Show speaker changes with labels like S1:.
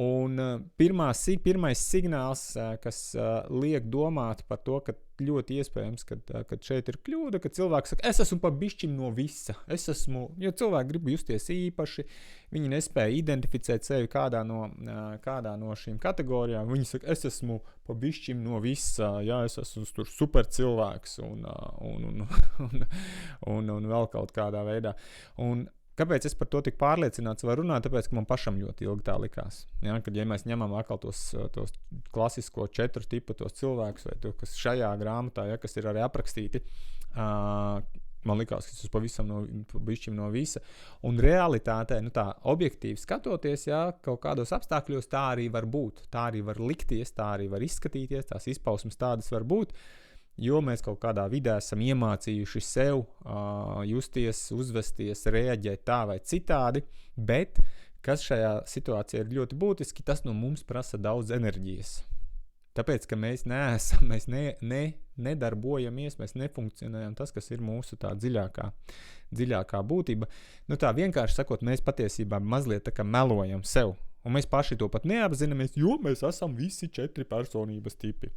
S1: Un pirmais signāls, kas liek domāt par to, ka ļoti iespējams, ka šeit ir kļūda, ka cilvēks saka, es esmu pa bišķim no visa. Jo cilvēki grib justies īpaši, viņi nespēja identificēt sevi kādā no šīm kategorijām. Viņi saka, es esmu pa bišķim no visa, jā, es esmu tur super cilvēks un vēl kaut kādā veidā. Un kāpēc es par to tik pārliecināts varu runāt? Tāpēc, ka man pašam ļoti ilgi tā likās. Ja, kad mēs ņemam atkal tos klasisko 4 tipu tos cilvēkus, vai to, kas šajā grāmatā, ja, kas ir arī aprakstīti, man likās, ka tas pavisam bišķim no visa. Un realitātē, tā objektīvi skatoties, ja, kaut kādos apstākļos tā arī var būt. Tā arī var likties, tā arī var izskatīties, tās izpausmes tādas var būt. Jo mēs kaut kādā vidē esam iemācījuši sev justies, uzvesties, reaģēt tā vai citādi, bet kas šajā situācijā ir ļoti būtiski, tas no mums prasa daudz enerģijas. Tāpēc, ka mēs neesam, mēs nedarbojamies, mēs nefunkcionējam tas, kas ir mūsu tā dziļākā būtība. Tā vienkārši sakot, mēs patiesībā mazliet tā kā melojam sev, un mēs paši to pat neapzināmies, jo mēs esam visi 4 personības tipi.